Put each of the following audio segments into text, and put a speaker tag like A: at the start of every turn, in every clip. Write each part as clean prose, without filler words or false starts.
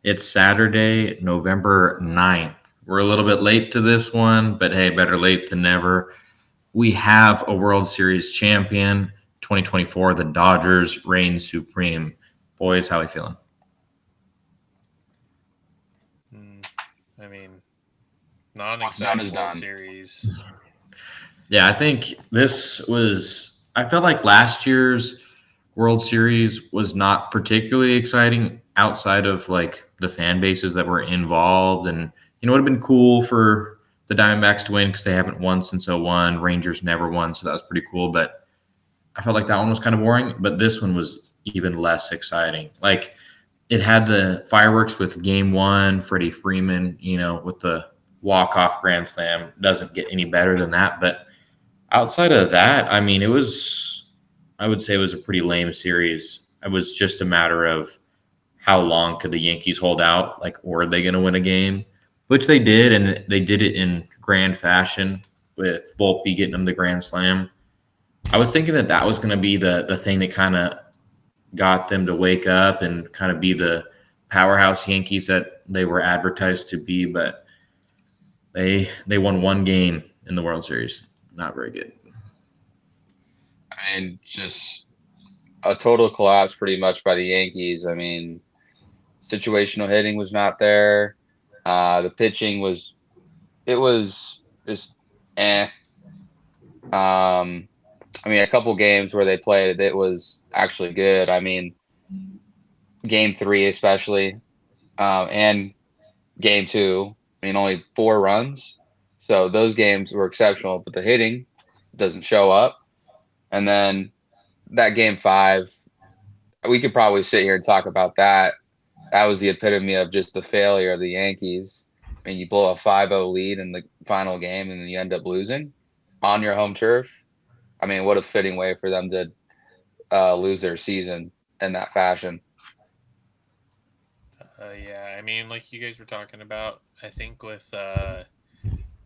A: It's Saturday, November 9th. We're a little bit late to this one, but hey, better late than never. We have a World Series champion, 2024. The Dodgers reign supreme. Boys, how are we feeling?
B: Mm, I mean, not an
C: What's done
B: exciting
C: is
B: World
C: done.
B: Series.
A: Yeah, I think this was, I felt like last year's World Series was not particularly exciting outside of like the fan bases that were involved. And, it would have been cool for the Diamondbacks to win because they haven't won since '01. Rangers never won. So that was pretty cool. But I felt like that one was kind of boring. But this one was even less exciting. Like it had the fireworks with game one, Freddie Freeman, with the walk-off grand slam. Doesn't get any better than that. But outside of that, I mean, I would say it was a pretty lame series. It was just a matter of how long could the Yankees hold out? Like, were they going to win a game? Which they did, and they did it in grand fashion with Volpe getting them the grand slam. I was thinking that was going to be the thing that kind of got them to wake up and kind of be the powerhouse Yankees that they were advertised to be, but they won one game in the World Series. Not very good.
C: I mean, just a total collapse pretty much by the Yankees. I mean, situational hitting was not there. The pitching was just eh. I mean, a couple games where they played, it was actually good. I mean, game 3 especially, and game 2. I mean, only 4 runs, so those games were exceptional. But the hitting doesn't show up. And then that game 5, we could probably sit here and talk about that. That was the epitome of just the failure of the Yankees. I mean, you blow a 5-0 lead in the final game and then you end up losing on your home turf. I mean, what a fitting way for them to lose their season in that fashion.
B: Yeah, I mean, like you guys were talking about, I think with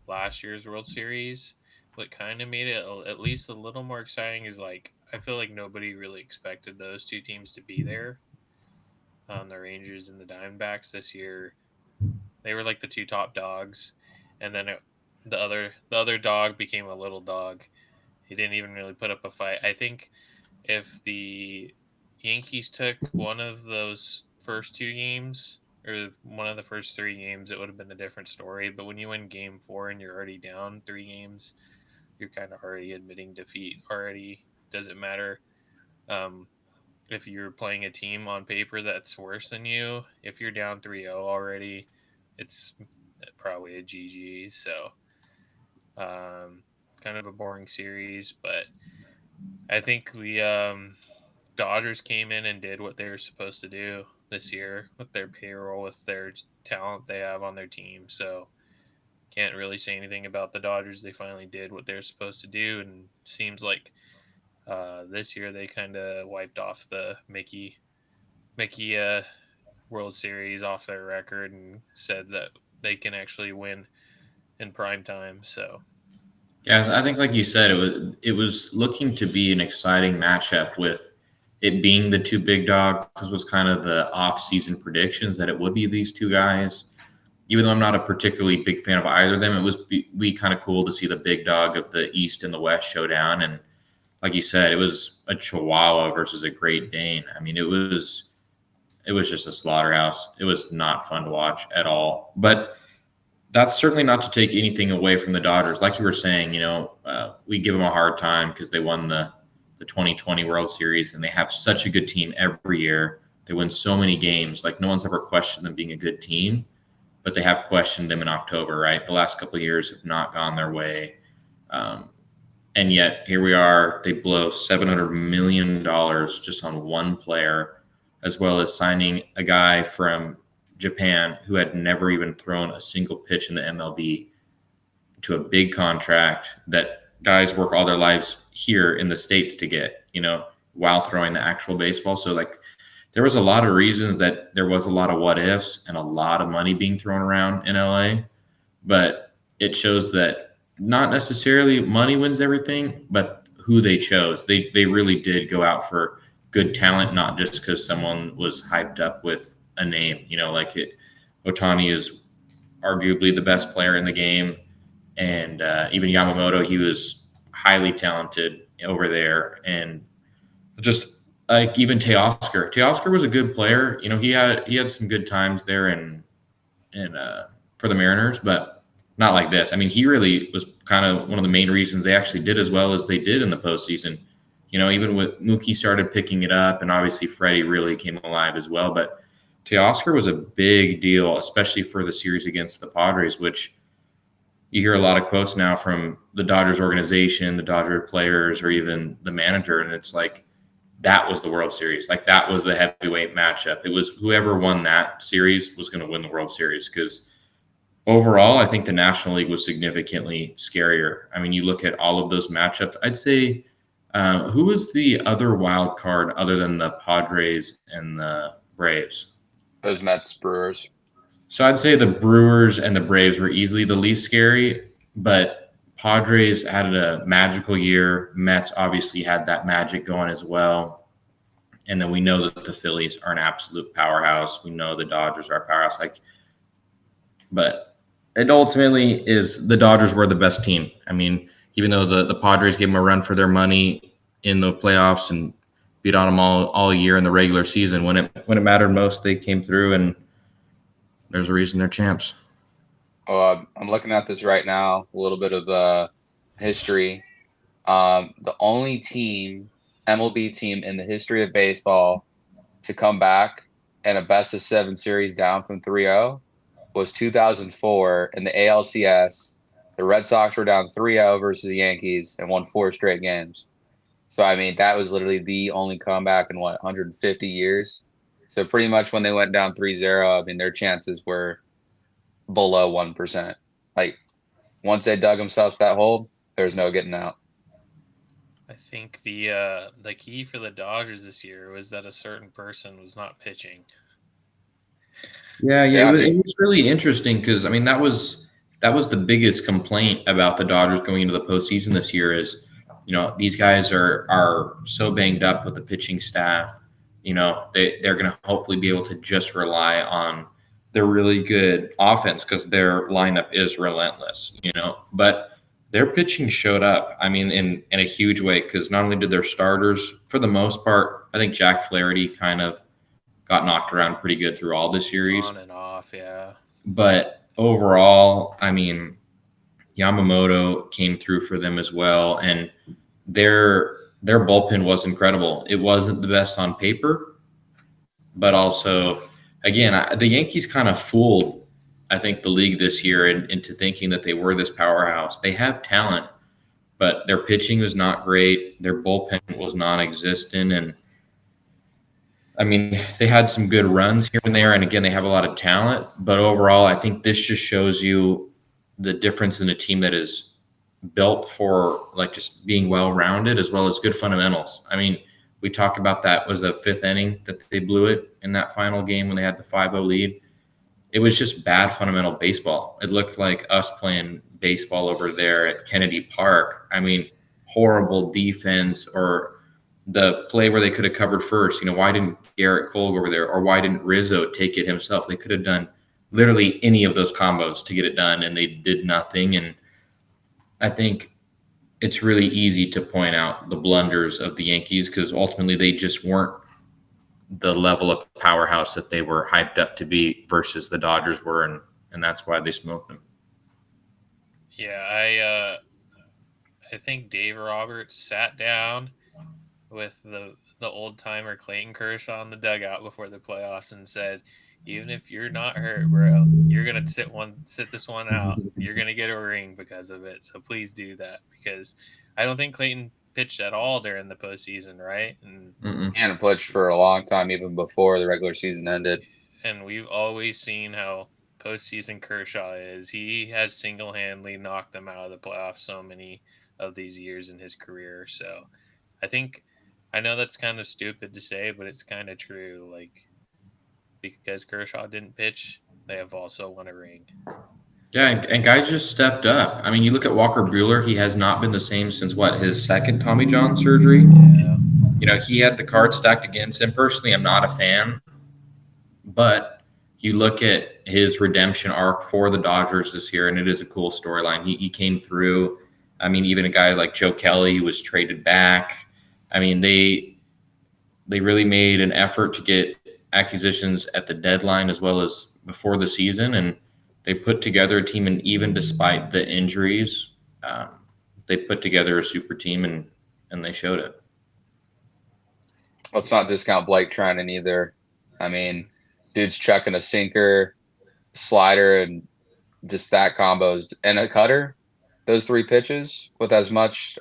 B: last year's World Series, what kind of made it at least a little more exciting is like I feel like nobody really expected those two teams to be there. The Rangers and the Diamondbacks this year, they were like the two top dogs, and then the other dog became a little dog. He didn't even really put up a fight. I think if the Yankees took one of those first 2 games or one of the first 3 games, it would have been a different story. But when you win game 4 and you're already down 3 games, you're kind of already admitting defeat. Already doesn't matter if you're playing a team on paper that's worse than you. If you're down 3-0 already, it's probably a GG. So kind of a boring series, but I think the Dodgers came in and did what they were supposed to do this year with their payroll, with their talent they have on their team. So can't really say anything about the Dodgers. They finally did what they're supposed to do, and seems like this year they kind of wiped off the Mickey World Series off their record and said that they can actually win in prime time. So
A: Yeah, I think like you said, it was looking to be an exciting matchup with it being the two big dogs. This was kind of the off-season predictions that it would be these two guys. Even though I'm not a particularly big fan of either of them, it was be kind of cool to see the big dog of the East and the West showdown. And like you said, it was a Chihuahua versus a Great Dane. I mean, it was just a slaughterhouse. It was not fun to watch at all. But that's certainly not to take anything away from the Dodgers. Like you were saying, we give them a hard time because they won the 2020 World Series and they have such a good team every year. They win so many games. Like no one's ever questioned them being a good team, but they have questioned them in October, right? The last couple of years have not gone their way. And yet here we are. They blow $700 million just on one player, as well as signing a guy from Japan who had never even thrown a single pitch in the MLB to a big contract that guys work all their lives here in the States to get, while throwing the actual baseball. So like there was a lot of reasons that there was a lot of what ifs and a lot of money being thrown around in LA, but it shows that not necessarily money wins everything, but who they chose. They really did go out for good talent, not just because someone was hyped up with a name. Otani is arguably the best player in the game, and even Yamamoto, he was highly talented over there, and just like even Teoscar. Teoscar was a good player. He had some good times there and for the Mariners, but not like this. I mean, he really was kind of one of the main reasons they actually did as well as they did in the postseason. Even with Mookie started picking it up, and obviously Freddie really came alive as well. But Teoscar was a big deal, especially for the series against the Padres, which you hear a lot of quotes now from the Dodgers organization, the Dodger players, or even the manager, and it's like that was the World Series. Like that was the heavyweight matchup. It was whoever won that series was going to win the World Series because overall, I think the National League was significantly scarier. I mean, you look at all of those matchups. I'd say who was the other wild card other than the Padres and the Braves?
C: Those Mets, Brewers.
A: So I'd say the Brewers and the Braves were easily the least scary, but Padres had a magical year. Mets obviously had that magic going as well. And then we know that the Phillies are an absolute powerhouse. We know the Dodgers are a powerhouse. But it ultimately is the Dodgers were the best team. I mean, even though the Padres gave them a run for their money in the playoffs and beat on them all year in the regular season, when it mattered most, they came through, and there's a reason they're champs.
C: I'm looking at this right now, a little bit of history. The only MLB team in the history of baseball to come back in a best-of-7 series down from 3-0 was 2004 in the ALCS. The Red Sox were down 3-0 versus the Yankees and won 4 straight games. So, I mean, that was literally the only comeback in, 150 years? So pretty much when they went down 3-0, I mean, their chances were below 1%. Like, once they dug themselves that hole, there's no getting out.
B: I think the key for the Dodgers this year was that a certain person was not pitching.
A: Yeah. It was really interesting because, I mean, that was the biggest complaint about the Dodgers going into the postseason this year is, these guys are so banged up with the pitching staff. They're going to hopefully be able to just rely on their really good offense because their lineup is relentless, But their pitching showed up, I mean, in a huge way because not only did their starters, for the most part, I think Jack Flaherty kind of got knocked around pretty good through all the series.
B: On and off, yeah.
A: But overall, I mean, Yamamoto came through for them as well, and their bullpen was incredible. It wasn't the best on paper, but also, again, the Yankees kind of fooled, I think, the league this year into thinking that they were this powerhouse. They have talent, but their pitching was not great. Their bullpen was non-existent, and I mean, they had some good runs here and there, and again, they have a lot of talent. But overall, I think this just shows you the difference in a team that is built for just being well-rounded as well as good fundamentals. I mean, we talk about that was the 5th inning that they blew it in that final game when they had the 5-0 lead. It was just bad fundamental baseball. It looked like us playing baseball over there at Kennedy Park. I mean, horrible defense, or the play where they could have covered first. Why didn't Garrett Cole go over there, or why didn't Rizzo take it himself? They could have done literally any of those combos to get it done, and they did nothing. And I think it's really easy to point out the blunders of the Yankees because ultimately they just weren't the level of powerhouse that they were hyped up to be versus the Dodgers were, and that's why they smoked them.
B: Yeah, I think Dave Roberts sat down with the old timer Clayton Kershaw in the dugout before the playoffs and said, even if you're not hurt, bro, you're gonna sit this one out. You're gonna get a ring because of it. So please do that, because I don't think Clayton pitched at all during the postseason, right? And
C: hadn't pitched for a long time, even before the regular season ended.
B: And we've always seen how postseason Kershaw is. He has single-handedly knocked them out of the playoffs so many of these years in his career. So I know that's kind of stupid to say, but it's kind of true. Because Kershaw didn't pitch, they have also won a ring.
A: Yeah, and guys just stepped up. I mean, you look at Walker Buehler, he has not been the same since his second Tommy John surgery.
B: Yeah.
A: He had the card stacked against him. Personally, I'm not a fan, But you look at his redemption arc for the Dodgers this year, and it is a cool storyline. He came through. I mean, even a guy like Joe Kelly was traded back. I mean, they really made an effort to get acquisitions at the deadline as well as before the season, and they put together a team. And even despite the injuries, they put together a super team, and they showed it.
C: Let's not discount Blake Treinen either. I mean, dude's chucking a sinker, slider, and just that combos and a cutter. Those 3 pitches with as much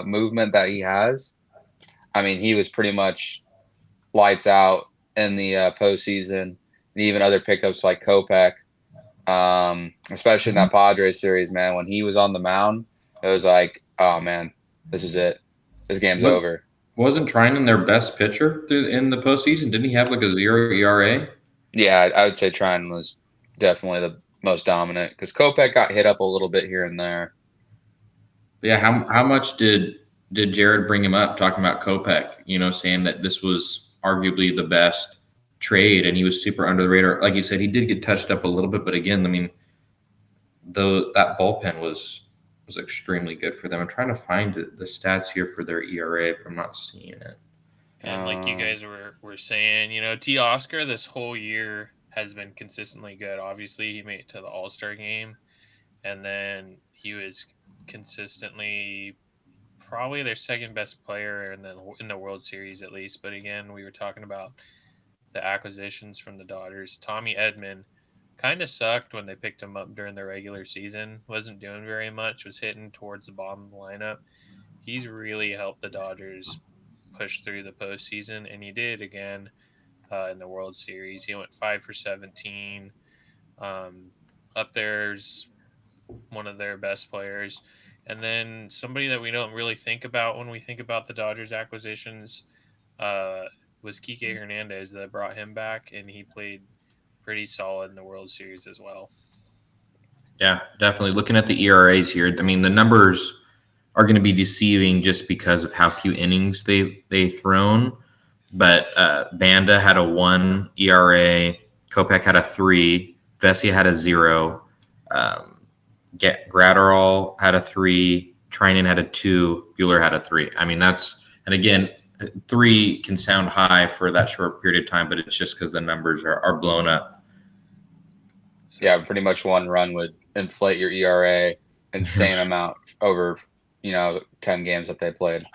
C: movement that he has. I mean, he was pretty much lights out in the postseason, and even other pickups like Kopech, especially in that Padres series, man. When he was on the mound, it was like, oh man, this is it. This game's over.
A: Wasn't Treinen their best pitcher in the postseason? Didn't he have like a 0 ERA?
C: Yeah, I would say Treinen was definitely the most dominant because Kopech got hit up a little bit here and there.
A: Yeah, how much did Jared bring him up talking about Kopech? You know, saying that this was arguably the best trade, and he was super under the radar. Like you said, he did get touched up a little bit, but again, I mean, that bullpen was extremely good for them. I'm trying to find the stats here for their ERA, but I'm not seeing it.
B: And like you guys were saying, you know, Teoscar this whole year has been consistently good. Obviously, he made it to the All-Star game, and then he was consistently probably their second best player in the World Series at least. But again, we were talking about the acquisitions from the Dodgers. Tommy Edman kind of sucked when they picked him up during the regular season. Wasn't doing very much. Was hitting towards the bottom of the lineup. He's really helped the Dodgers push through the postseason, and he did again in the World Series. He went 5 for 17. Up there's one of their best players. And then somebody that we don't really think about when we think about the Dodgers acquisitions was Kike Hernandez that brought him back, and he played pretty solid in the World Series as well.
A: Yeah, definitely. Looking at the ERAs here, I mean, the numbers are going to be deceiving just because of how few innings they thrown. But Banda had a 1 ERA, Kopech had a 3, Vesia had a 0, Gratterall had a 3, Treinen had a 2, Buehler had a 3. I mean, and again, 3 can sound high for that short period of time, but it's just because the numbers are blown up.
C: Yeah, pretty much 1 run would inflate your ERA insane amount over, 10 games that they played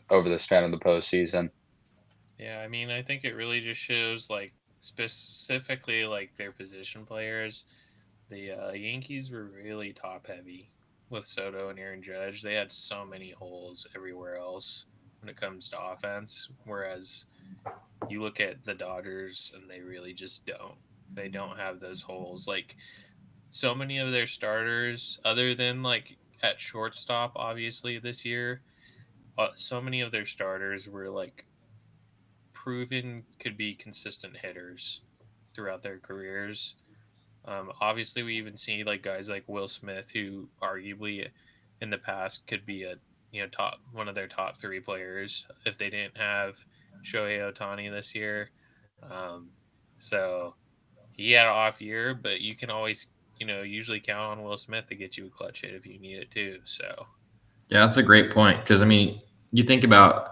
C: over the span of the postseason.
B: Yeah, I mean, I think it really just shows, like, specifically, like, their position players. The Yankees were really top-heavy with Soto and Aaron Judge. They had so many holes everywhere else when it comes to offense, whereas you look at the Dodgers, and they really just don't. They don't have those holes. Like, so many of their starters, other than, like, at shortstop, obviously, this year, so many of their starters were, like, proven could be consistent hitters throughout their careers. Obviously, we even see like guys like Will Smith, who arguably in the past could be one of their top 3 players if they didn't have Shohei Ohtani this year. So he had an off year, but you can always usually count on Will Smith to get you a clutch hit if you need it too. So
A: yeah, that's a great point because I mean, you think about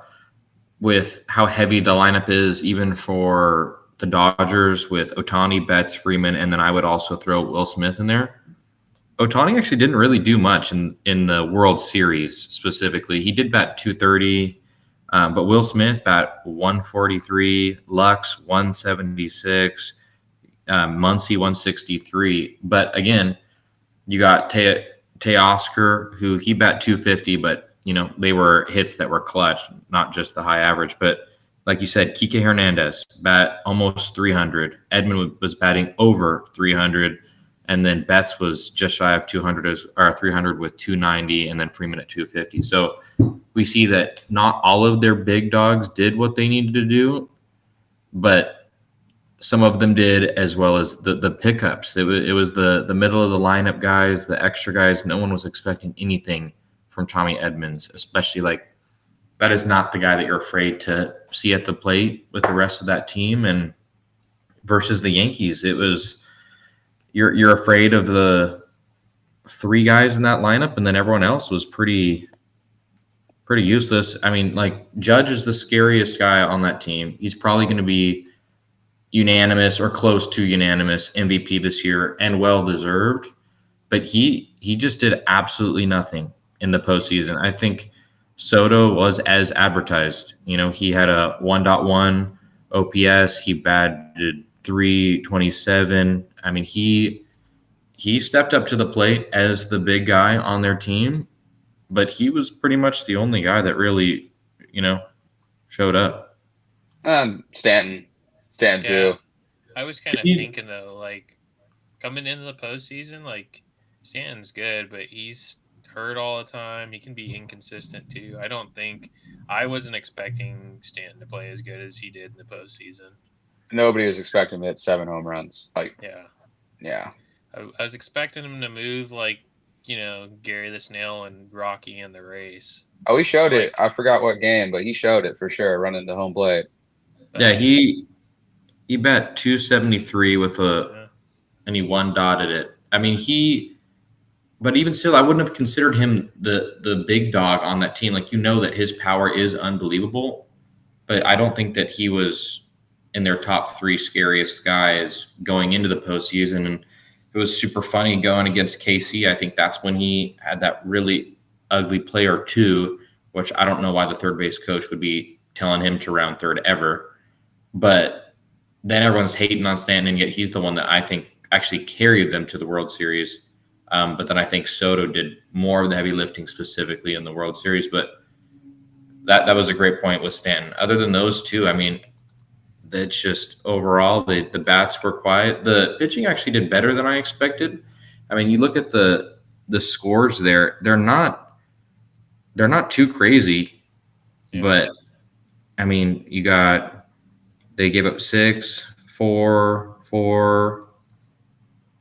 A: with how heavy the lineup is, even for the Dodgers with Ohtani, Betts, Freeman, and then I would also throw Will Smith in there. Ohtani actually didn't really do much in the World Series specifically. He did bat 230, but Will Smith bat 143, Lux 176, Muncy 163. But again, you got Teoscar, who he bat 250, but they were hits that were clutch, not just the high average. But like you said, Kike Hernandez bat almost 300. Edman was batting over 300. And then Betts was just shy of 300 with 290, and then Freeman at 250. So we see that not all of their big dogs did what they needed to do, but some of them did, as well as the pickups. It was the middle of the lineup guys, the extra guys. No one was expecting anything from Tommy Edmonds, especially like that is not the guy that you're afraid to see at the plate with the rest of that team. And versus the Yankees. It was you're afraid of the three guys in that lineup, and then everyone else was pretty useless. I mean, like Judge is the scariest guy on that team. He's probably going to be unanimous or close to unanimous MVP this year, and well deserved. But he just did absolutely nothing in the postseason. I think Soto was as advertised. You know, he had a 1.1 OPS. He batted 327. I mean, he stepped up to the plate as the big guy on their team, but he was pretty much the only guy that really, showed up.
C: Stanton too.
B: I was kind of thinking though, like coming into the postseason, like Stanton's good, but he's hurt all the time. He can be inconsistent too. I wasn't expecting Stanton to play as good as he did in the postseason.
C: Nobody was expecting him to hit 7 home runs. Yeah.
B: I was expecting him to move like, Gary the Snail and Rocky in the race.
C: Oh, he showed it. I forgot what game, but he showed it for sure, running to home plate.
A: Yeah, he bet 273 with and he one-dotted it. I mean, but even still, I wouldn't have considered him the big dog on that team. Like, that his power is unbelievable, but I don't think that he was in their top 3 scariest guys going into the postseason. And it was super funny going against KC. I think that's when he had that really ugly play or two, which I don't know why the third base coach would be telling him to round third ever. But then everyone's hating on Stanton, and yet he's the one that I think actually carried them to the World Series. But then I think Soto did more of the heavy lifting specifically in the World Series. But that was a great point with Stanton. Other than those two, I mean, it's just overall the bats were quiet. The pitching actually did better than I expected. I mean, you look at the scores there; they're not too crazy. Yeah. But I mean, they gave up 6, 4, 4,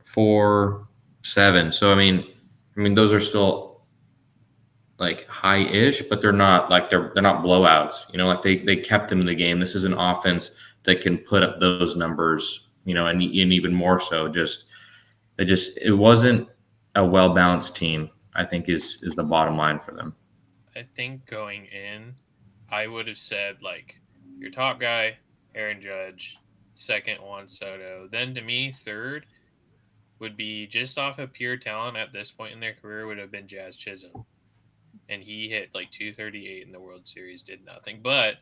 A: 4, 7. So I mean those are still like high-ish, but they're not like they're not blowouts. Like they kept them in the game. This is an offense that can put up those numbers, and even more so. It wasn't a well-balanced team, I think is the bottom line for them.
B: I think going in, I would have said like your top guy, Aaron Judge, second Juan Soto. Then to me, third would be just off of pure talent at this point in their career would have been Jazz Chisholm. And he hit like 238 in the World Series, did nothing. But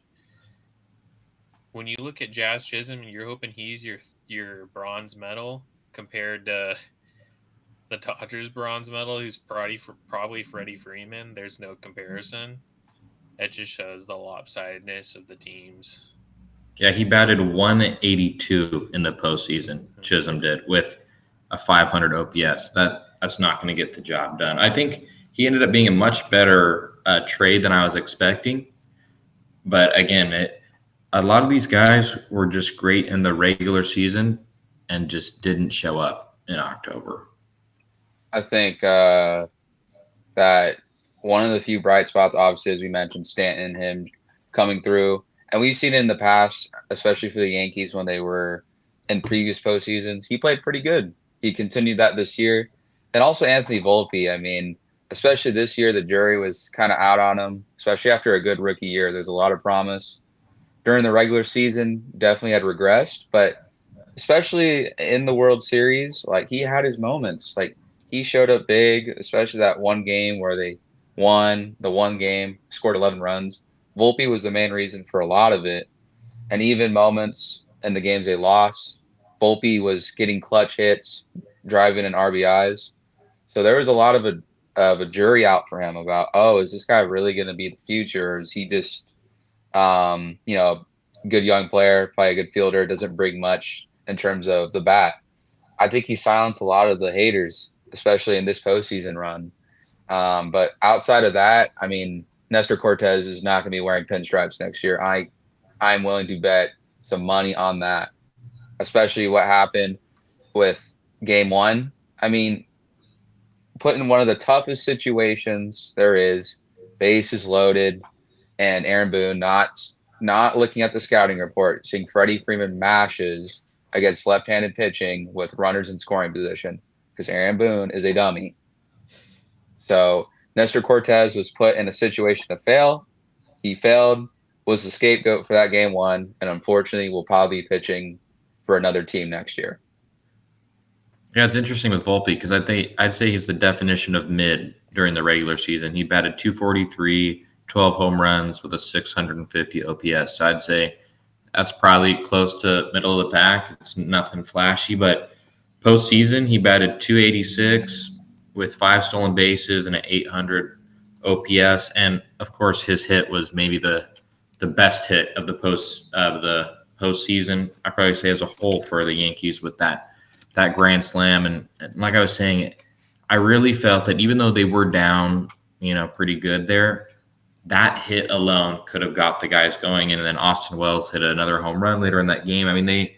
B: when you look at Jazz Chisholm, you're hoping he's your bronze medal compared to the Dodgers bronze medal, who's probably Freddie Freeman. There's no comparison. That just shows the lopsidedness of the teams.
A: Yeah, he batted 182 in the postseason. Chisholm did with a 500 OPS. That's not going to get the job done. I think he ended up being a much better trade than I was expecting. But again, a lot of these guys were just great in the regular season and just didn't show up in October.
C: I think that one of the few bright spots, obviously, as we mentioned, Stanton and him coming through. And we've seen it in the past, especially for the Yankees when they were in previous postseasons. He played pretty good. He continued that this year. And also Anthony Volpe. I mean, especially this year, the jury was kind of out on him, especially after a good rookie year. There's a lot of promise. During the regular season, definitely had regressed. But especially in the World Series, like he had his moments. Like he showed up big, especially that one game where they won the one game, scored 11 runs. Volpe was the main reason for a lot of it. And even moments in the games they lost, Volpe was getting clutch hits, driving in RBIs. So there was a lot of a jury out for him about, is this guy really going to be the future? Or is he just, good young player, probably a good fielder, doesn't bring much in terms of the bat. I think he silenced a lot of the haters, especially in this postseason run. But outside of that, I mean, Nestor Cortez is not going to be wearing pinstripes next year. I'm willing to bet some money on that, especially what happened with game 1. I mean, put in one of the toughest situations there is, bases loaded, and Aaron Boone not looking at the scouting report, seeing Freddie Freeman mashes against left-handed pitching with runners in scoring position because Aaron Boone is a dummy. So Nestor Cortez was put in a situation to fail. He failed, was the scapegoat for that game 1, and unfortunately will probably be pitching for another team next year.
A: Yeah, it's interesting with Volpe because I'd say he's the definition of mid during the regular season. He batted 243, 12 home runs with a 650 OPS. So I'd say that's probably close to middle of the pack. It's nothing flashy, but postseason he batted 286 with 5 stolen bases and an 800 OPS, and of course his hit was maybe the best hit of the postseason. I probably say as a whole for the Yankees with that grand slam. And like I was saying, I really felt that even though they were down, pretty good there, that hit alone could have got the guys going. And then Austin Wells hit another home run later in that game. I mean,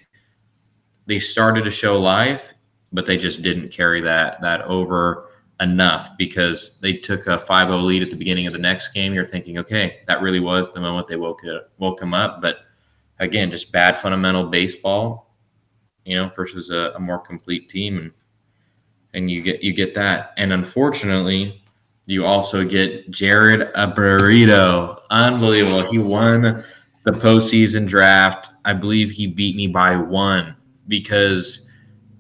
A: they started to show life, but they just didn't carry that over enough because they took a 5-0 lead at the beginning of the next game. You're thinking, okay, that really was the moment they woke them up. But again, just bad fundamental baseball, versus a more complete team, and you get that. And unfortunately, you also get Jared Aburrito. Unbelievable. He won the postseason draft. I believe he beat me by 1 because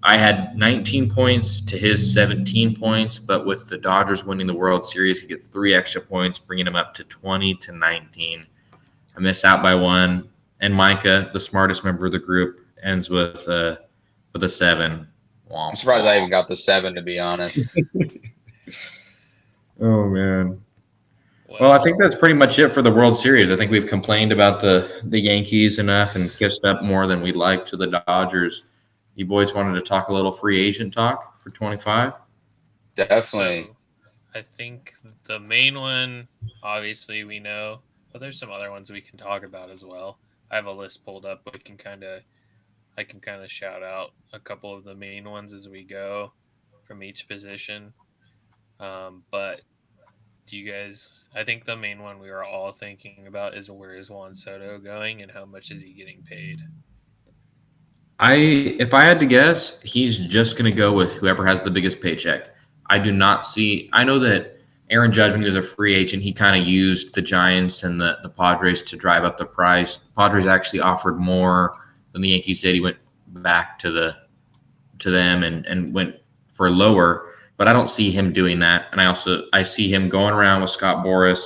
A: I had 19 points to his 17 points, but with the Dodgers winning the World Series, he gets 3 extra points, bringing him up to 20-19. I miss out by 1. And Micah, the smartest member of the group, ends with a 7.
C: I'm surprised I even got the 7, to be honest.
A: Oh man. Well, I think that's pretty much it for the World Series. I think we've complained about the Yankees enough and kissed up more than we'd like to the Dodgers. You boys wanted to talk a little free agent talk for 25?
C: Definitely.
B: So, I think the main one, obviously, we know, but there's some other ones we can talk about as well. I have a list pulled up, but I can kind of shout out a couple of the main ones as we go from each position. But do you guys, I think the main one we were all thinking about is where is Juan Soto going and how much is he getting paid?
A: If I had to guess, he's just going to go with whoever has the biggest paycheck. I do not see. I know that Aaron Judge, when he was a free agent, he kind of used the Giants and the Padres to drive up the price. Padres actually offered more than the Yankees did. He went back to them and went for lower. But I don't see him doing that. And I see him going around with Scott Boras,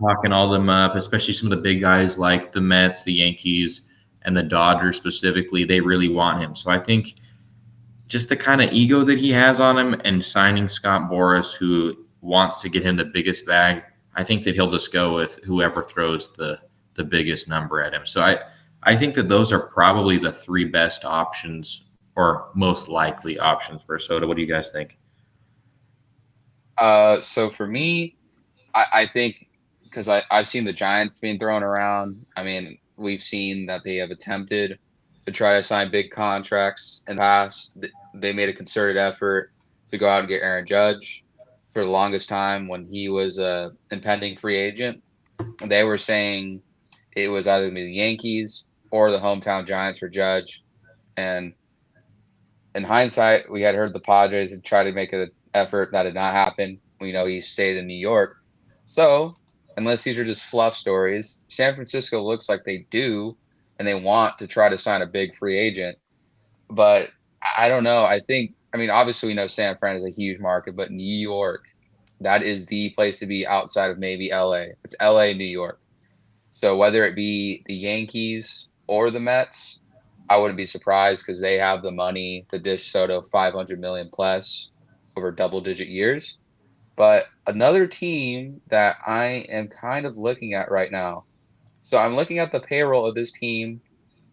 A: talking all them up, especially some of the big guys like the Mets, the Yankees, and the Dodgers specifically. They really want him. So I think just the kind of ego that he has on him and signing Scott Boras, who wants to get him the biggest bag, I think that he'll just go with whoever throws the biggest number at him. So I think that those are probably the 3 best options or most likely options for Soto. What do you guys think?
C: So for me, I think because I've seen the Giants being thrown around. I mean, we've seen that they have attempted to try to sign big contracts in the past. They made a concerted effort to go out and get Aaron Judge for the longest time when he was a impending free agent. They were saying it was either going to be the Yankees or the hometown Giants for Judge. And in hindsight, we had heard the Padres had tried to make an effort. That did not happen. We know he stayed in New York. So, unless these are just fluff stories, San Francisco looks like they do, and they want to try to sign a big free agent. But I don't know. I mean, obviously we know San Fran is a huge market, but New York, that is the place to be outside of maybe LA. It's LA, New York. So whether it be the Yankees or the Mets, I wouldn't be surprised because they have the money to dish Soto $500 million plus over double-digit years. But another team that I am kind of looking at right now. So I'm looking at the payroll of this team.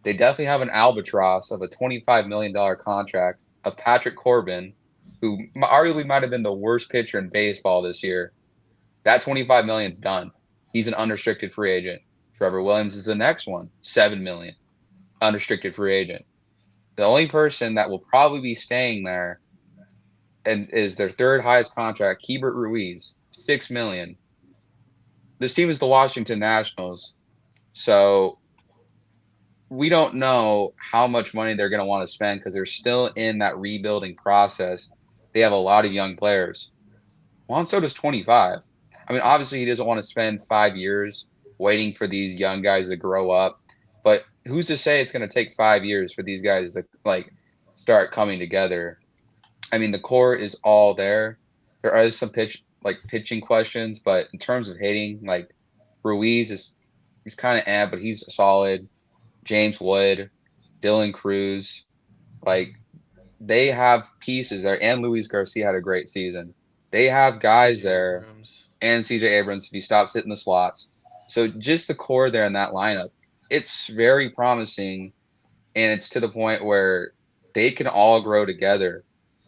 C: They definitely have an albatross of a $25 million contract of Patrick Corbin, who arguably might have been the worst pitcher in baseball this year. That $25 million is done. He's an unrestricted free agent. Trevor Williams is the next one, $7 million, unrestricted free agent. The only person that will probably be staying there and is their 3rd highest contract, Keibert Ruiz, $6 million. This team is the Washington Nationals. So we don't know how much money they're going to want to spend because they're still in that rebuilding process. They have a lot of young players. Juan Soto's 25. I mean, obviously, he doesn't want to spend 5 years waiting for these young guys to grow up. But who's to say it's going to take 5 years for these guys to like start coming together? I mean, the core is all there. There are some pitching questions, but in terms of hitting, like Ruiz he's kind of but he's solid. James Wood, Dylan Cruz, like they have pieces there, and Luis Garcia had a great season. They have guys
B: CJ
C: there,
B: Abrams.
C: and CJ Abrams if he stops hitting the slots. So just the core there in that lineup, it's very promising, and it's to the point where they can all grow together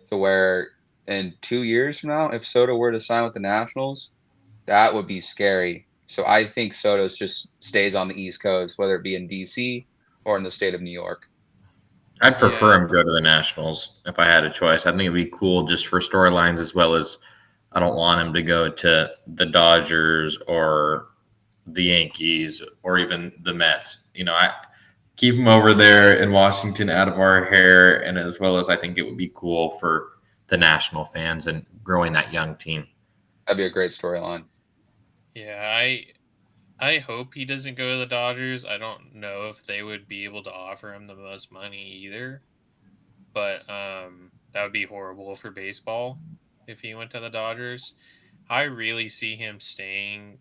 C: to where in 2 years from now, if Soto were to sign with the Nationals, that would be scary. So I think Soto's just stays on the East Coast, whether it be in DC or in the state of New York.
A: I'd prefer
B: Yeah.
A: him to go to the Nationals if I had a choice. I think it'd be cool just for storylines as well as I don't want him to go to the Dodgers or the Yankees or even the Mets. I keep him over there in Washington out of our hair, and as well as I think it would be cool for the national fans and growing that young team.
C: That'd be a great storyline.
B: Yeah, I hope he doesn't go to the Dodgers. I don't know if they would be able to offer him the most money either. But that would be horrible for baseball if he went to the Dodgers. I really see him staying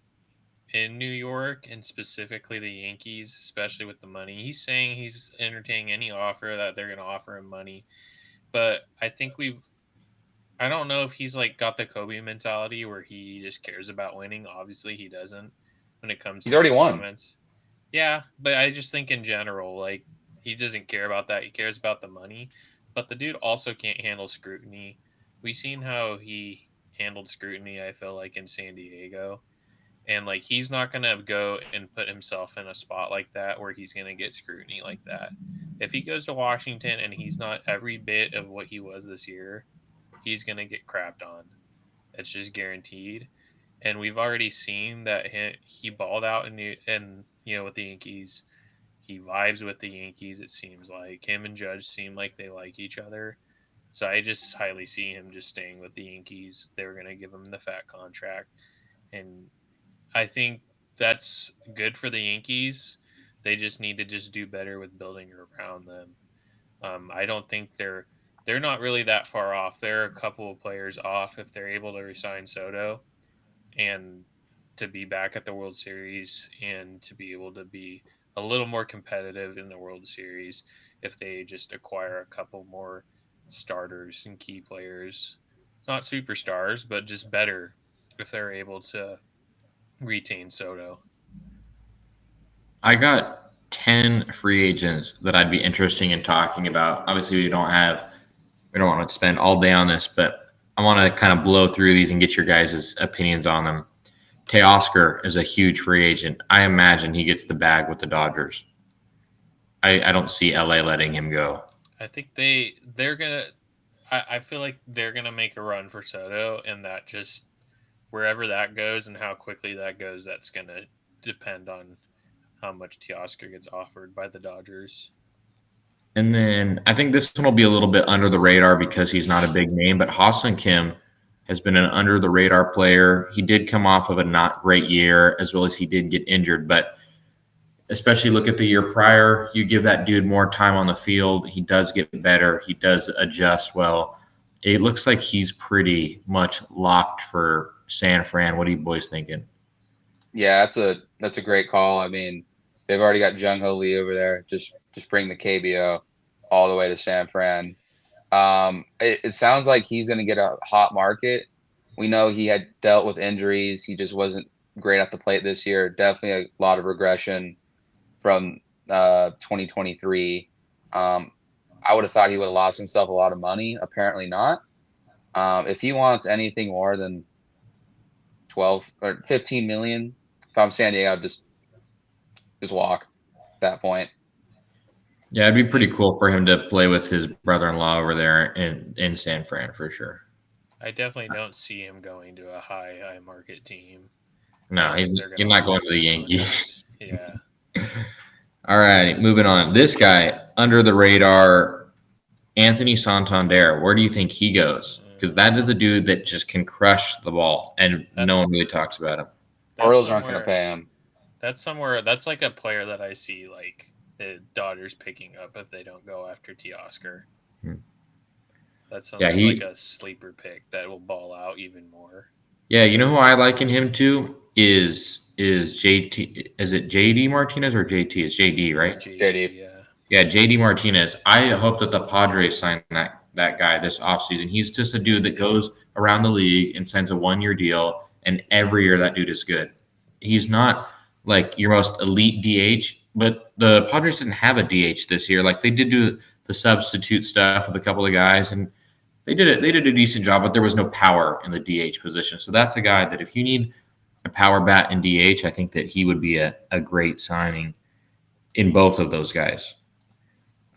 B: in New York and specifically the Yankees, especially with the money. He's saying he's entertaining any offer that they're going to offer him money. But I think I don't know if he's like got the Kobe mentality where he just cares about winning. Obviously, he doesn't when it comes
C: He's
B: to
C: already
B: his
C: won.
B: comments. Yeah, but I just think in general, like he doesn't care about that. He cares about the money. But the dude also can't handle scrutiny. We seen how he handled scrutiny, I feel like, in San Diego. And like he's not gonna go and put himself in a spot like that where he's gonna get scrutiny like that. If he goes to Washington and he's not every bit of what he was this year, he's gonna get crapped on. It's just guaranteed. And we've already seen that he balled out in with the Yankees. He vibes with the Yankees. It seems like him and Judge seem like they like each other. So I just highly see him just staying with the Yankees. They're gonna give him the fat contract, and I think that's good for the Yankees. They just need to just do better with building around them. I don't think they're not really that far off. They're a couple of players off if they're able to resign Soto and to be back at the World Series and to be able to be a little more competitive in the World Series if they just acquire a couple more starters and key players. Not superstars, but just better if they're able to retain Soto.
A: I got 10 free agents that I'd be interested in talking about. Obviously, we don't want to spend all day on this, but I want to kind of blow through these and get your guys' opinions on them. Teoscar is a huge free agent. I imagine he gets the bag with the Dodgers. I don't see LA letting him go.
B: I think they're gonna. I feel like they're gonna make a run for Soto, and that just wherever that goes and how quickly that goes, that's gonna depend on how much Teoscar gets offered by the Dodgers.
A: And then I think this one will be a little bit under the radar because he's not a big name, but Ha-Seong Kim has been an under the radar player. He did come off of a not great year as well as he did get injured, but especially look at the year prior, you give that dude more time on the field, he does get better, he does adjust well. It looks like he's pretty much locked for San Fran. What are you boys thinking?
C: Yeah, that's a great call. I mean, they've already got Jung Ho Lee over there. Just bring the KBO all the way to San Fran. It sounds like he's going to get a hot market. We know he had dealt with injuries. He just wasn't great at the plate this year. Definitely a lot of regression from 2023. I would have thought he would have lost himself a lot of money. Apparently not. If he wants anything more than 12 or 15 million, if I'm San Diego, I'd just walk at that point.
A: Yeah, it'd be pretty cool for him to play with his brother-in-law over there in San Fran for sure.
B: I definitely don't see him going to a high market team.
A: No, you're not going to the Yankees.
B: Yeah.
A: All right, moving on. This guy, under the radar, Anthony Santander. Where do you think he goes? Because that is a dude that just can crush the ball, and no one really talks about him.
C: Orioles aren't going to pay him.
B: That's like a player that I see like the Dodgers picking up if they don't go after Teoscar. That's like a sleeper pick that will ball out even more.
A: Yeah, you know who I like in him too is JT. Is it JD Martinez or JT? It's JD, right?
C: JD.
B: Yeah.
A: Yeah, JD Martinez. I hope that the Padres sign that guy this offseason. He's just a dude that goes around the league and signs a 1-year deal, and every year that dude is good. He's not like your most elite DH, but the Padres didn't have a DH this year. Like they did do the substitute stuff with a couple of guys, and they did a decent job, but there was no power in the DH position. So that's a guy that if you need a power bat in DH, I think that he would be a great signing in both of those guys.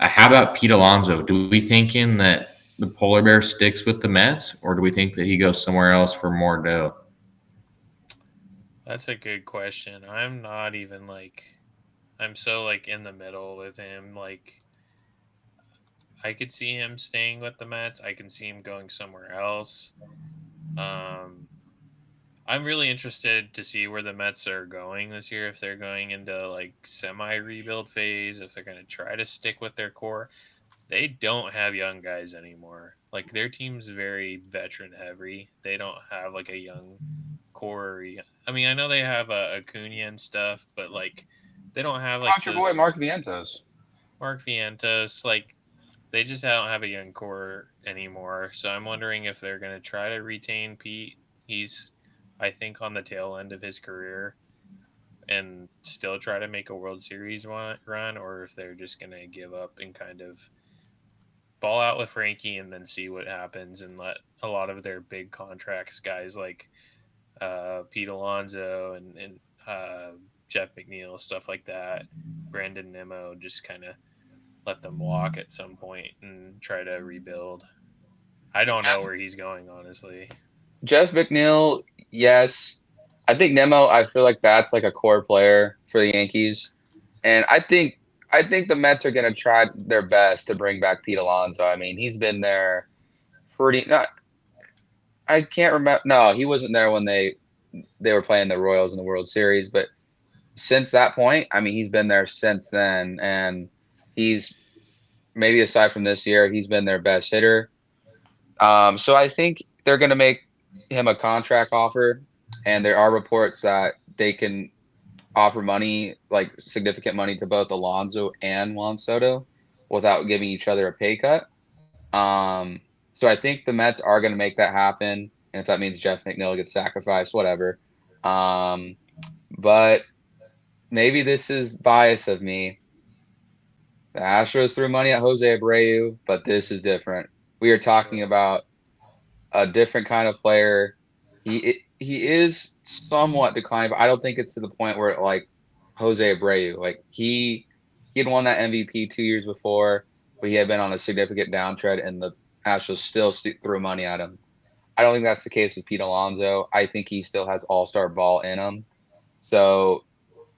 A: How about Pete Alonso? Do we thinking that the polar bear sticks with the Mets, or do we think that he goes somewhere else for more dough?
B: That's a good question. I'm not even like, I'm so like in the middle with him. Like, I could see him staying with the Mets. I can see him going somewhere else. I'm really interested to see where the Mets are going this year. If they're going into like semi-rebuild phase, if they're going to try to stick with their core. They don't have young guys anymore. Like their team's very veteran heavy. They don't have like a young core. I mean, I know they have Acuna and stuff, but like they don't have like
C: your boy Mark Vientos.
B: Mark Vientos, like they just don't have a young core anymore. So I'm wondering if they're going to try to retain Pete. He's, I think, on the tail end of his career and still try to make a World Series run, or if they're just going to give up and kind of ball out with Frankie and then see what happens and let a lot of their big contracts guys like Pete Alonso and Jeff McNeil, stuff like that, Brandon Nimmo, just kind of let them walk at some point and try to rebuild. I don't know where he's going, honestly.
C: Jeff McNeil, yes. I think Nimmo, I feel like that's like a core player for the Yankees. And I think the Mets are going to try their best to bring back Pete Alonso. I mean, he's been there I can't remember. No, he wasn't there when they were playing the Royals in the World Series. But since that point, I mean, he's been there since then. And he's, maybe aside from this year, he's been their best hitter. So I think they're going to make him a contract offer. And there are reports that they can offer money, like significant money, to both Alonso and Juan Soto without giving each other a pay cut. So I think the Mets are going to make that happen. And if that means Jeff McNeil gets sacrificed, whatever. But maybe this is bias of me. The Astros threw money at Jose Abreu, but this is different. We are talking about a different kind of player. He is somewhat declined, but I don't think it's to the point where like Jose Abreu. Like he had won that MVP 2 years before, but he had been on a significant downtrend, and the Astros still threw money at him. I don't think that's the case with Pete Alonso. I think he still has all-star ball in him. So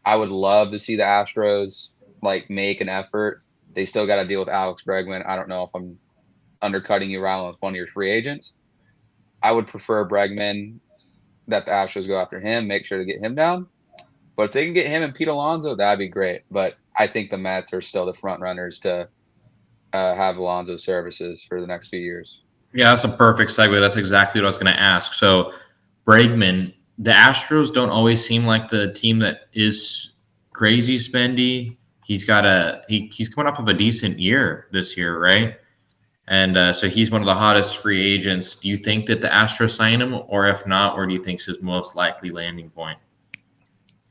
C: I would love to see the Astros like make an effort. They still got to deal with Alex Bregman. I don't know if I'm undercutting you, Rylan, with one of your free agents. I would prefer Bregman, that the Astros go after him, make sure to get him down. But if they can get him and Pete Alonso, that'd be great. But I think the Mets are still the front runners to have Alonso's services for the next few years.
A: Yeah, that's a perfect segue. That's exactly what I was going to ask. So Bregman, the Astros don't always seem like the team that is crazy spendy. He's coming off of a decent year this year, right? And so he's one of the hottest free agents. Do you think that the Astros sign him, or if not, where do you think is his most likely landing point?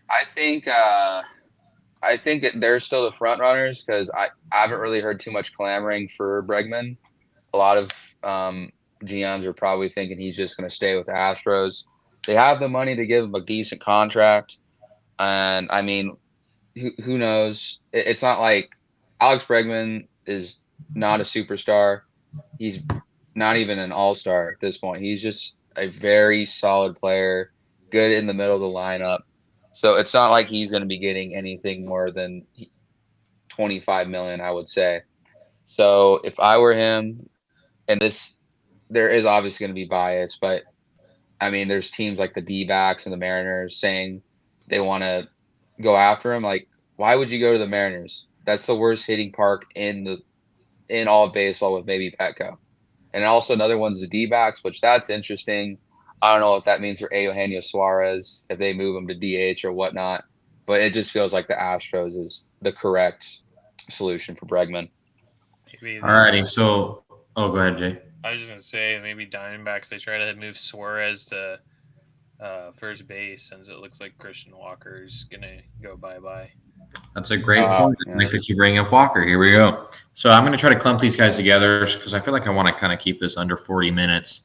C: I think they're still the front runners because I haven't really heard too much clamoring for Bregman. A lot of GMs are probably thinking he's just going to stay with the Astros. They have the money to give him a decent contract, and I mean, who knows? It's not like Alex Bregman is not a superstar. He's not even an all-star at this point. He's just a very solid player, good in the middle of the lineup. So it's not like he's going to be getting anything more than $25 million, I would say. So if I were him, and there is obviously going to be bias, but I mean, there's teams like the D-backs and the Mariners saying they want to go after him. Like, why would you go to the Mariners? That's the worst hitting park in all of baseball, with maybe Petco. And also another one's the D-backs, which that's interesting. I don't know if that means for Eugenio Suarez, if they move him to DH or whatnot, but it just feels like the Astros is the correct solution for Bregman.
A: Alrighty, so go ahead, Jay.
B: I was just gonna say maybe Diamondbacks, they try to move Suarez to first base, since it looks like Christian Walker's gonna go bye-bye.
A: That's a great point. I like that you bring up Walker. Here we go. So I'm going to try to clump these guys together because I feel like I want to kind of keep this under 40 minutes.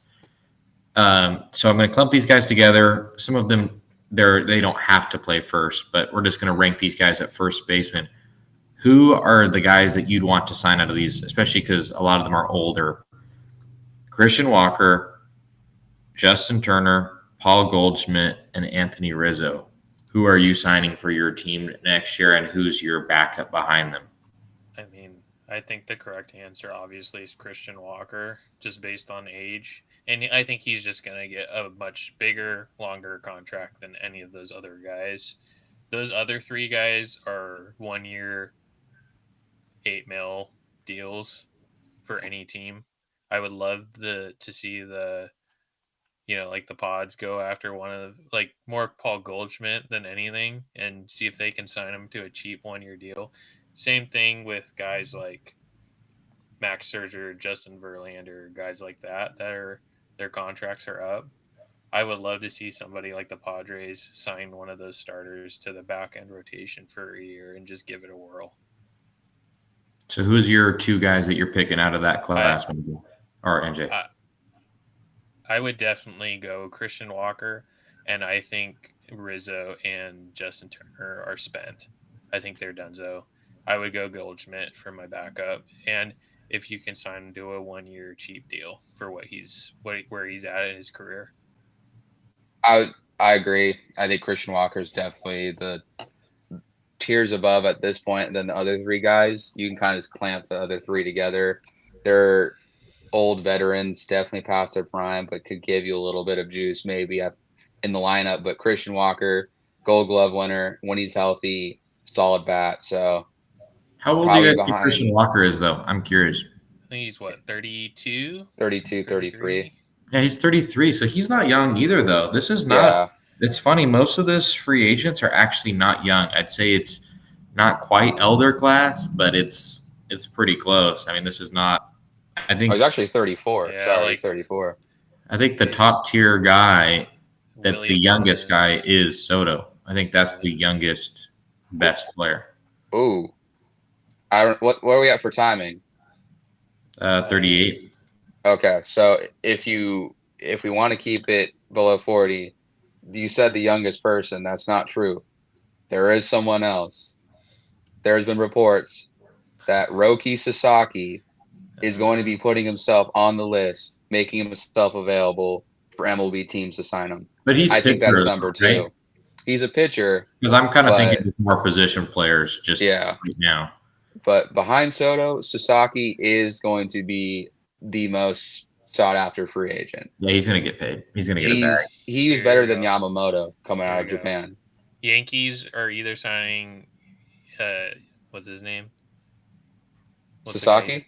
A: So I'm going to clump these guys together. Some of them, they don't have to play first, but we're just going to rank these guys at first baseman. Who are the guys that you'd want to sign out of these, especially because a lot of them are older? Christian Walker, Justin Turner, Paul Goldschmidt, and Anthony Rizzo. Who are you signing for your team next year, and who's your backup behind them?
B: I mean, I think the correct answer obviously is Christian Walker, just based on age. And I think he's just going to get a much bigger, longer contract than any of those other guys. Those other three guys are 1 year, $8 million deals for any team. I would love to see the Pods go after one of more Paul Goldschmidt than anything, and see if they can sign him to a cheap 1 year deal. Same thing with guys like Max Scherzer, Justin Verlander, guys like that are their contracts are up. I would love to see somebody like the Padres sign one of those starters to the back end rotation for a year and just give it a whirl.
A: So who's your two guys that you're picking out of that class, or NJ?
B: I would definitely go Christian Walker, and I think Rizzo and Justin Turner are spent. I think they're donezo. I would go Goldschmidt for my backup, and if you can sign him to a 1 year cheap deal for where he's at in his career.
C: I agree. I think Christian Walker is definitely the tiers above at this point than the other three guys. You can kind of just clamp the other three together. They're old veterans, definitely past their prime, but could give you a little bit of juice maybe in the lineup. But Christian Walker, Gold Glove winner, when he's healthy, solid bat. So
A: how old do you guys think Christian Walker is, though? I'm curious.
B: I think he's 32?
C: 32, 33.
A: Yeah, he's 33, so he's not young either, though. This is not. Yeah. It's funny. Most of this free agents are actually not young. I'd say it's not quite elder class, but it's pretty close. I mean, this is not. I think
C: he's actually 34. Yeah, sorry, he's 34.
A: I think the top tier guy, that's the youngest guy, is Soto. I think that's the youngest, best player.
C: Ooh, I don't. What are we at for timing?
A: 38.
C: Okay, so if we want to keep it below 40, you said the youngest person. That's not true. There is someone else. There's been reports that Roki Sasaki is going to be putting himself on the list, making himself available for MLB teams to sign him.
A: But I
C: think that's number 2. Right? He's a pitcher.
A: Because I'm kind of thinking more position players right now.
C: But behind Soto, Sasaki is going to be the most sought-after free agent.
A: Yeah, he's going to get paid. He's going to get a bag.
C: He's better than Yamamoto coming out of Japan.
B: Yankees are either signing what's his name?
C: Sasaki?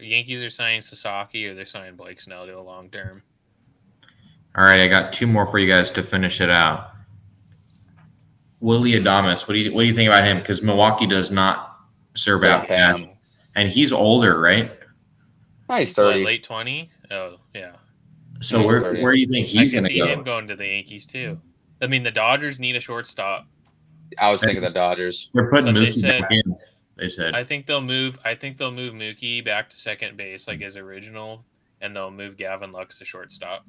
B: Yankees are signing Sasaki, or they're signing Blake Snell to a long term.
A: All right, I got 2 more for you guys to finish it out. Willy Adames, what do you think about him? Because Milwaukee does not serve out cash, and he's older, right?
C: He's 30.
B: Late 20? Oh, yeah.
A: So where do you think he's going to go?
B: I see him going to the Yankees too. I mean, the Dodgers need a shortstop.
C: I was thinking the Dodgers.
A: They're putting Mookie back in. They said.
B: I think they'll move Mookie back to second base like his original, and they'll move Gavin Lux to shortstop.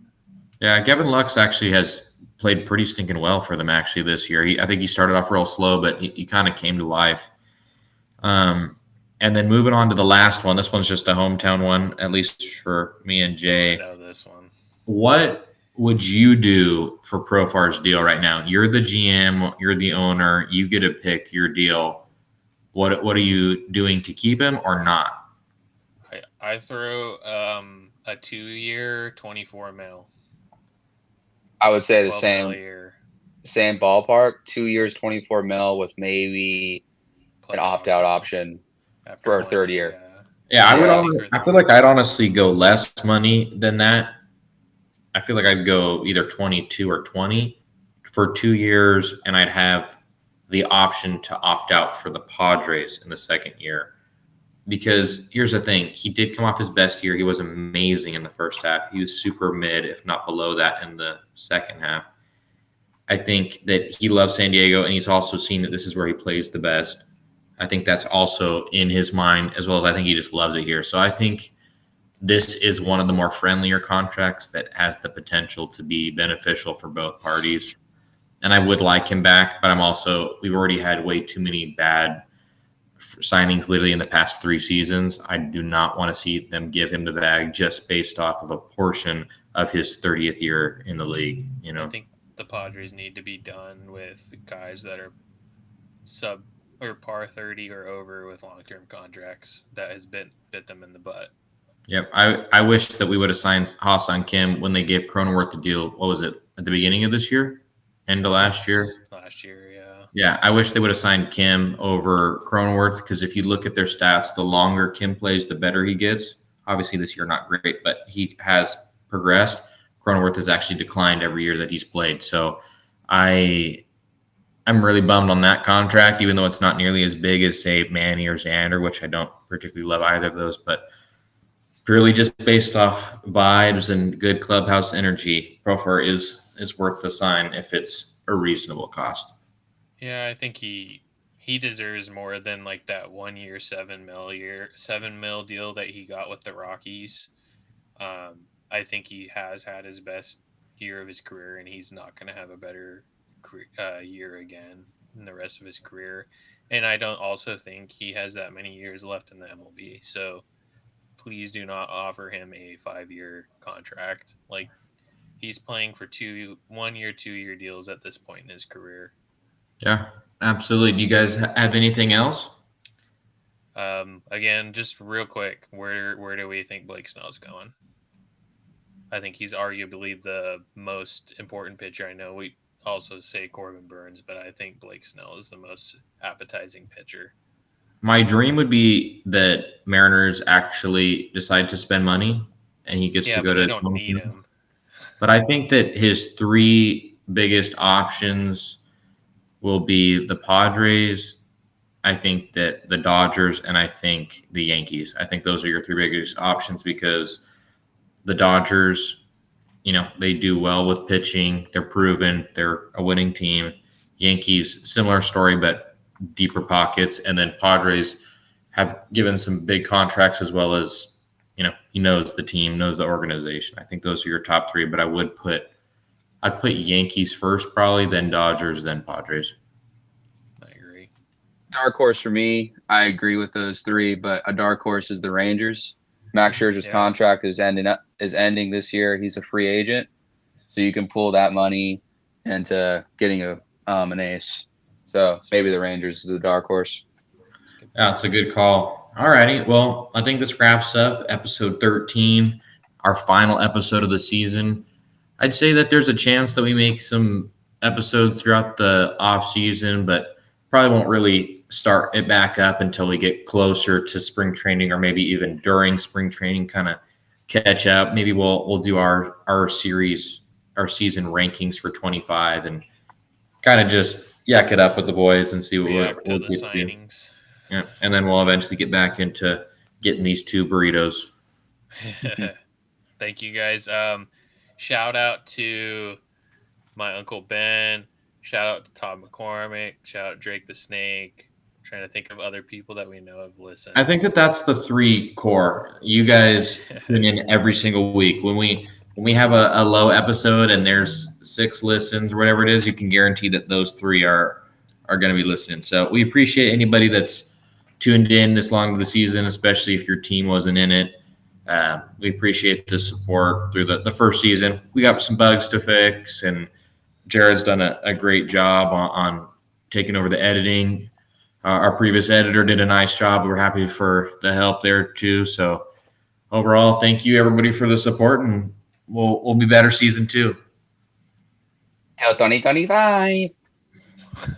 A: Yeah, Gavin Lux actually has played pretty stinking well for them actually this year. I think he started off real slow, but he kind of came to life. And then moving on to the last one. This one's just a hometown one, at least for me and Jay.
B: I know this one.
A: What would you do for Profar's deal right now? You're the GM, you're the owner, you get to pick your deal. What are you doing to keep him or not?
B: I throw a 2-year 24 mil,
C: I would say the
B: 12 mil a
C: same
B: year
C: ballpark. 2 years, 24 mil with maybe an
B: player
C: opt out option
B: after
C: for a
B: 1
C: third
B: year.
C: year.
B: Yeah,
A: Yeah, I would.
C: Yeah.
A: I feel like I'd honestly go less money than that. I feel like I'd go either 22 or 20 for 2 years, and I'd have the option to opt out for the Padres in the second year. Because here's the thing, he did come off his best year. He was amazing in the first half. He was super mid, if not below that, in the second half. I think that he loves San Diego, and he's also seen that this is where he plays the best. I think that's also in his mind, as well as I think he just loves it here. So I think this is one of the more friendlier contracts that has the potential to be beneficial for both parties. And I would like him back, but we've already had way too many bad signings literally in the past 3 seasons. I do not want to see them give him the bag just based off of a portion of his 30th year in the league.
B: I think the Padres need to be done with guys that are sub or par 30 or over with long-term contracts. That has bit them in the butt.
A: Yep. I wish that we would have signed Ha-Seong Kim when they gave Cronenworth the deal. What was it, at the beginning of this year? End of last year?
B: Last year, yeah.
A: Yeah, I wish they would have signed Kim over Cronenworth, because if you look at their stats, the longer Kim plays, the better he gets. Obviously, this year not great, but he has progressed. Cronenworth has actually declined every year that he's played. So I'm really bummed on that contract, even though it's not nearly as big as, say, Manny or Xander, which I don't particularly love either of those. But purely just based off vibes and good clubhouse energy, Profar is worth the sign if it's a reasonable cost.
B: Yeah, I think he deserves more than like that 1 year 7 mil deal that he got with the Rockies. I think he has had his best year of his career, and he's not going to have a better year again in the rest of his career. And I don't also think he has that many years left in the MLB. So please do not offer him a 5-year contract. Like, he's playing for 1 year, 2-year deals at this point in his career.
A: Yeah, absolutely. Do you guys have anything else?
B: Again, just real quick, where do we think Blake Snell's going? I think he's arguably the most important pitcher. I know we also say Corbin Burns, but I think Blake Snell is the most appetizing pitcher.
A: My dream would be that Mariners actually decide to spend money and he gets to go to his home team. But I think that his 3 biggest options will be the Padres, I think that the Dodgers, and I think the Yankees. I think those are your 3 biggest options, because the Dodgers, they do well with pitching. They're proven. They're a winning team. Yankees, similar story, but deeper pockets. And then Padres have given some big contracts, as well as, he knows the team, knows the organization. I think those are your top 3, but I'd put Yankees first, probably, then Dodgers, then Padres.
B: I agree.
C: Dark horse for me, I agree with those 3, but a dark horse is the Rangers. Max Scherzer's contract is ending this year. He's a free agent, so you can pull that money into getting an ace. So maybe the Rangers is the dark horse.
A: Yeah, it's a good call. All righty. Well, I think this wraps up episode 13, our final episode of the season. I'd say that there's a chance that we make some episodes throughout the off season, but probably won't really start it back up until we get closer to spring training, or maybe even during spring training, kind of catch up. Maybe we'll do our season rankings for 25 and kind of just yak it up with the boys and see what we'll
B: the signings.
A: Yeah, and then we'll eventually get back into getting these 2 burritos.
B: Thank you, guys. Shout out to my Uncle Ben. Shout out to Todd McCormick. Shout out Drake the Snake. I'm trying to think of other people that we know have listened.
A: I think that's the 3 core. You guys tune in every single week. When we have a low episode and there's 6 listens or whatever it is, you can guarantee that those 3 are going to be listening. So we appreciate anybody that's tuned in this long of the season, especially if your team wasn't in it. We appreciate the support through the first season. We got some bugs to fix, and Jared's done a great job on taking over the editing. our previous editor did a nice job. We're happy for the help there too. So overall, thank you everybody for the support, and we'll be better season 2.
C: Till 2025.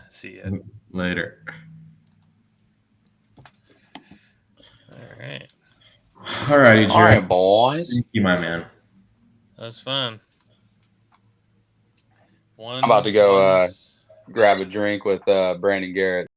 B: See ya.
A: Later.
B: All right.
A: All righty,
C: All
A: Jerry.
C: right, boys.
A: Thank you, my man.
B: That was fun.
C: I'm about to go grab a drink with Brandon Garrett.